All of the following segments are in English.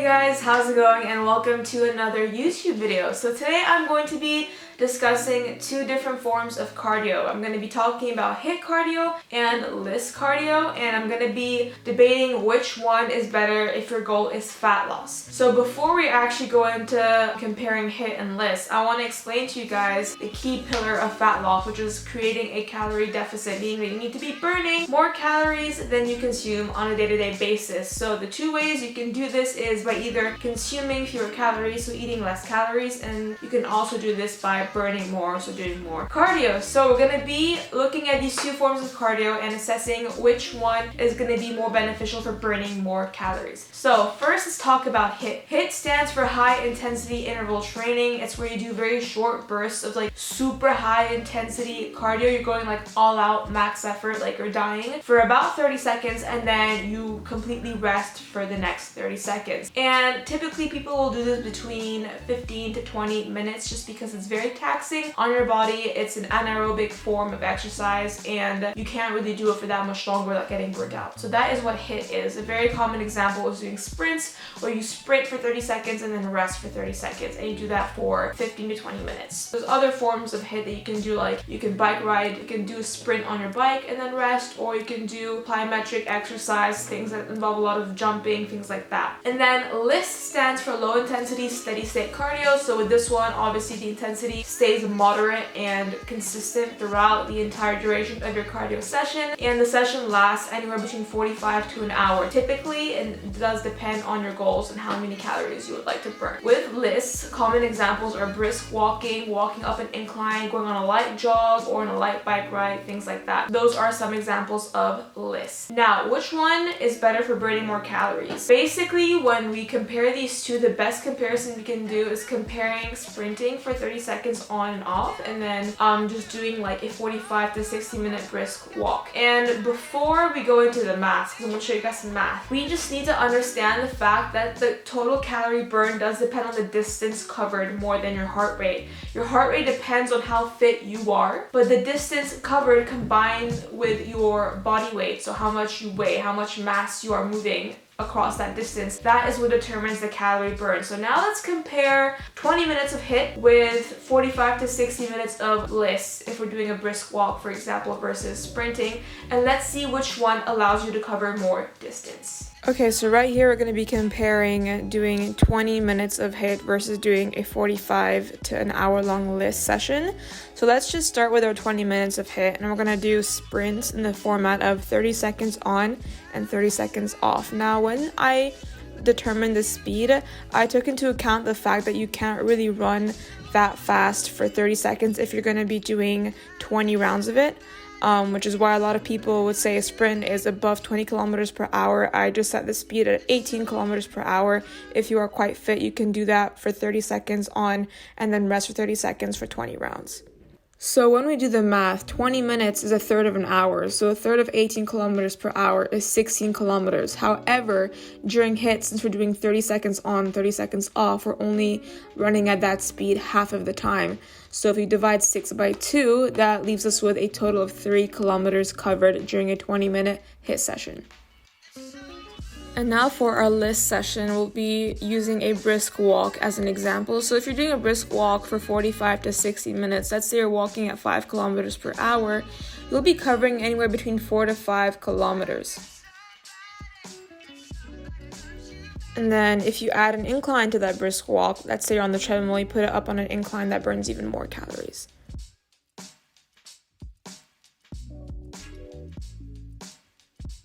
Hey guys, how's it going? And welcome to another YouTube video. So today I'm going to be discussing two different forms of cardio. I'm going to be talking about HIIT cardio and LISS cardio, and I'm going to be debating which one is better if your goal is fat loss. So before we actually go into comparing HIIT and LISS, I want to explain to you guys the key pillar of fat loss, which is creating a calorie deficit, meaning that you need to be burning more calories than you consume on a day-to-day basis. So the two ways you can do this is by either consuming fewer calories, so eating less calories, and you can also do this by burning more, so doing more cardio. So we're going to be looking at these two forms of cardio and assessing which one is going to be more beneficial for burning more calories. So first, let's talk about HIIT. HIIT stands for high intensity interval training. It's where you do very short bursts of like super high intensity cardio. You're going like all out max effort, like you're dying for about 30 seconds, and then you completely rest for the next 30 seconds. And typically people will do this between 15 to 20 minutes just because it's very taxing on your body. It's an anaerobic form of exercise and you can't really do it for that much longer without getting burnt out. So that is what HIIT is. A very common example is doing sprints, where you sprint for 30 seconds and then rest for 30 seconds, and you do that for 15 to 20 minutes. There's other forms of HIIT that you can do, like you can bike ride, you can do a sprint on your bike and then rest, or you can do plyometric exercise, things that involve a lot of jumping, things like that. And then LISS stands for low intensity steady state cardio. So with this one, obviously the intensity stays moderate and consistent throughout the entire duration of your cardio session, and the session lasts anywhere between 45 to an hour typically, and it does depend on your goals and how many calories you would like to burn. With LISS, common examples are brisk walking, walking up an incline, going on a light jog, or on a light bike ride, things like that. Those are some examples of LISS. Now, which one is better for burning more calories? Basically, when we compare these two, the best comparison we can do is comparing sprinting for 30 seconds on and off, and then just doing like a 45 to 60 minute brisk walk. And before we go into the math, because I'm going to show you guys some math, we just need to understand the fact that the total calorie burn does depend on the distance covered more than your heart rate. Your heart rate depends on how fit you are, but the distance covered combined with your body weight, so how much you weigh, how much mass you are moving across that distance, that is what determines the calorie burn. So now let's compare 20 minutes of HIIT with 45 to 60 minutes of LISS if we're doing a brisk walk, for example, versus sprinting, and let's see which one allows you to cover more distance. Okay, so right here we're going to be comparing doing 20 minutes of HIIT versus doing a 45 to an hour long LISS session. So let's just start with our 20 minutes of HIIT, and we're going to do sprints in the format of 30 seconds on and 30 seconds off. Now, when I determined the speed, I took into account the fact that you can't really run that fast for 30 seconds if you're going to be doing 20 rounds of it. Which is why a lot of people would say a sprint is above 20 kilometers per hour. I just set the speed at 18 kilometers per hour. If you are quite fit, you can do that for 30 seconds on and then rest for 30 seconds for 20 rounds. So when we do the math, 20 minutes is a third of an hour. So a third of 18 kilometers per hour is 16 kilometers. However, during HIIT, since we're doing 30 seconds on, 30 seconds off, we're only running at that speed half of the time. So if you divide 6 by 2, that leaves us with a total of 3 kilometers covered during a 20-minute HIIT session. And now for our LISS session, we'll be using a brisk walk as an example. So if you're doing a brisk walk for 45 to 60 minutes, let's say you're walking at 5 kilometers per hour, you'll be covering anywhere between 4 to 5 kilometers. And then if you add an incline to that brisk walk, let's say you're on the treadmill, you put it up on an incline, that burns even more calories.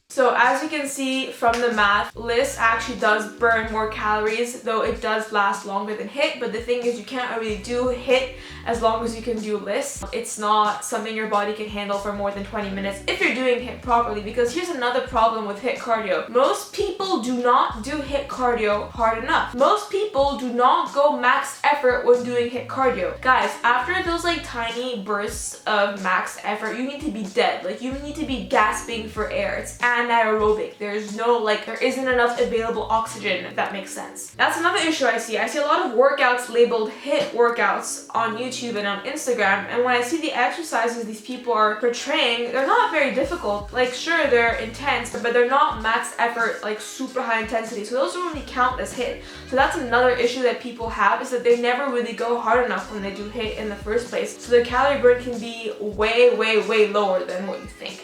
So as you can see from the math, LISS actually does burn more calories, though it does last longer than HIIT. But the thing is, you can't really do HIIT as long as you can do LISS. It's not something your body can handle for more than 20 minutes if you're doing HIIT properly, because here's another problem with HIIT cardio. Most people do not do HIIT cardio hard enough. Most people do not go max effort when doing HIIT cardio. Guys, after those like tiny bursts of max effort, you need to be dead. Like, you need to be gasping for air. It's anaerobic anaerobic. There's no, like, there isn't enough available oxygen, if that makes sense. That's another issue I see. I see a lot of workouts labeled HIIT workouts on YouTube and on Instagram, and when I see the exercises these people are portraying, they're not very difficult. Like, sure, they're intense, but they're not max effort, like super high intensity, so those don't really count as HIIT. So that's another issue that people have, is that they never really go hard enough when they do HIIT in the first place, so the calorie burn can be way lower than what you think.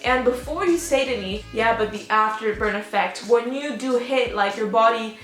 And before you say to me, yeah, but the afterburn effect, when you do HIIT, like, your body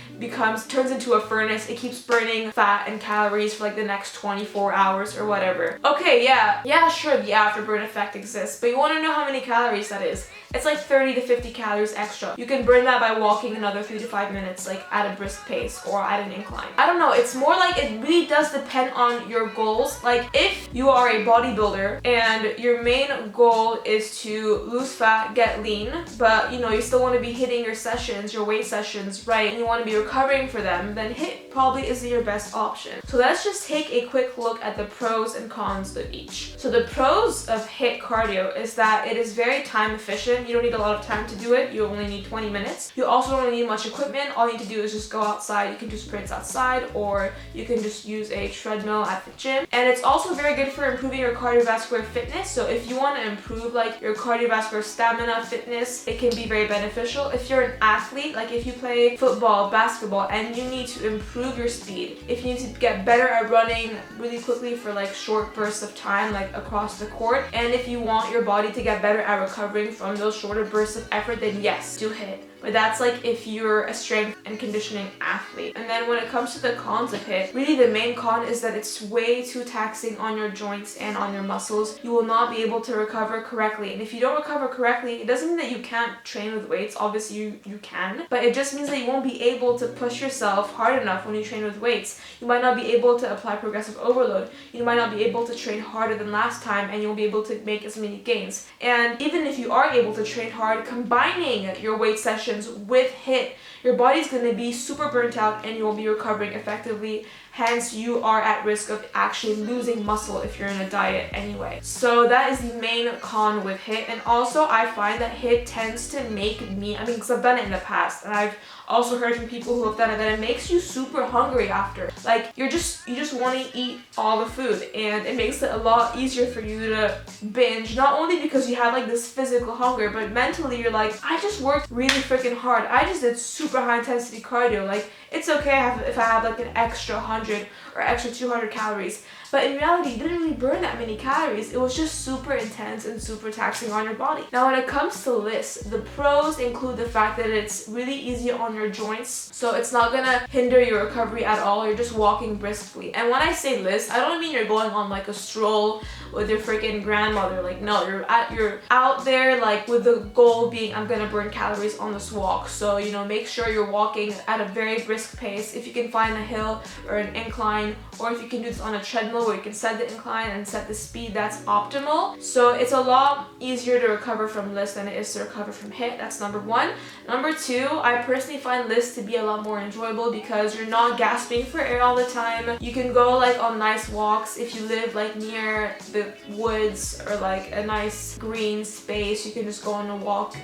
turns into a furnace. It keeps burning fat and calories for like the next 24 hours or whatever. Okay, yeah, sure, the afterburn effect exists, but you want to know how many calories that is? It's like 30 to 50 calories extra. You can burn that by walking another 3 to 5 minutes, like at a brisk pace or at an incline. I don't know, it's more like it really does depend on your goals. Like, if you are a bodybuilder and your main goal is to lose fat, get lean, but you still want to be hitting your sessions, your weight sessions, right, and you want to be recovering for them, then HIIT probably isn't your best option. So let's just take a quick look at the pros and cons of each. So the pros of HIIT cardio is that it is very time efficient. You don't need a lot of time to do it. You only need 20 minutes. You also don't need much equipment. All you need to do is just go outside. You can do sprints outside, or you can just use a treadmill at the gym. And it's also very good for improving your cardiovascular fitness. So if you want to improve like your cardiovascular stamina, fitness, it can be very beneficial. If you're an athlete, like if you play football, basketball, and you need to improve your speed, if you need to get better at running really quickly for like short bursts of time, like across the court, and if you want your body to get better at recovering from those shorter bursts of effort, then yes, do HIIT. But that's like if you're a strength and conditioning athlete. And then when it comes to the cons of HIIT, really the main con is that it's way too taxing on your joints and on your muscles. You will not be able to recover correctly. And if you don't recover correctly, it doesn't mean that you can't train with weights. Obviously you can. But it just means that you won't be able to push yourself hard enough when you train with weights. You might not be able to apply progressive overload. You might not be able to train harder than last time, and you won't be able to make as many gains. And even if you are able to train hard, combining your weight sessions with HIIT, your body's going to be super burnt out and you won't be recovering effectively. Hence, you are at risk of actually losing muscle if you're in a diet anyway. So that is the main con with HIIT. And also, I find that HIIT tends to make me, because I've done it in the past, and I've also heard from people who have done it, that it makes you super hungry after. Like, you just want to eat all the food, and it makes it a lot easier for you to binge, not only because you have like this physical hunger, but mentally you're like, I just worked really freaking hard. I just did super high intensity cardio. Like, it's okay if I have like an extra 100 or extra 200 calories. But in reality, you didn't really burn that many calories. It was just super intense and super taxing on your body. Now, when it comes to LISS, the pros include the fact that it's really easy on your joints. So it's not gonna hinder your recovery at all. You're just walking briskly. And when I say LISS, I don't mean you're going on like a stroll with your freaking grandmother. Like, no, you're out there like with the goal being, I'm gonna burn calories on this walk. So, make sure you're walking at a very brisk pace. If you can find a hill or an incline, or if you can do this on a treadmill where you can set the incline and set the speed, that's optimal. So it's a lot easier to recover from LISS than it is to recover from HIIT. That's number one. Number two, I personally find LISS to be a lot more enjoyable because you're not gasping for air all the time. You can go like on nice walks if you live like near the woods or like a nice green space. You can just go on a walk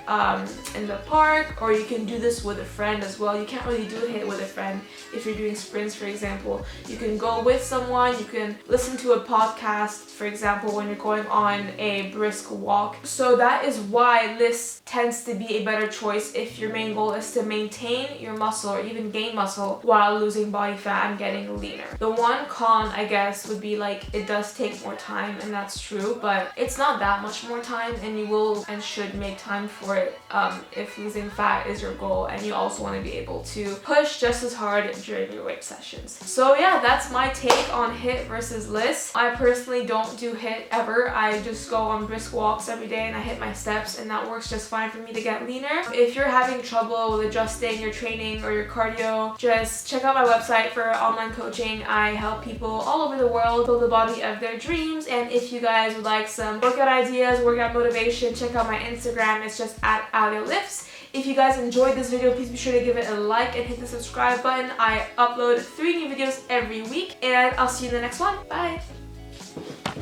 in the park, or you can do this with a friend as well. You can't really do HIIT with a friend if you're doing sprints, for example. You can go with someone, you can listen to a podcast, for example, when you're going on a brisk walk. So that is why LISS tends to be a better choice if your main goal is to maintain your muscle or even gain muscle while losing body fat and getting leaner. The one con, I guess, would be like it does take more time, and that's true, but it's not that much more time, and you will and should make time for it if losing fat is your goal, and you also want to be able to push just as hard during your weight sessions. So yeah, that's my take on HIIT versus LISS. I personally don't do HIIT ever. I just go on brisk walks every day and I hit my steps, and that works just fine for me to get leaner. If you're having trouble with adjusting your training or your cardio, just check out my website for online coaching. I help people all over the world build the body of their dreams, and if you guys would like some workout ideas, workout motivation, check out my Instagram. It's just at @AliaLifts. If you guys enjoyed this video, please be sure to give it a like and hit the subscribe button. I upload 3 new videos every week, and I'll see you in the next one. Bye!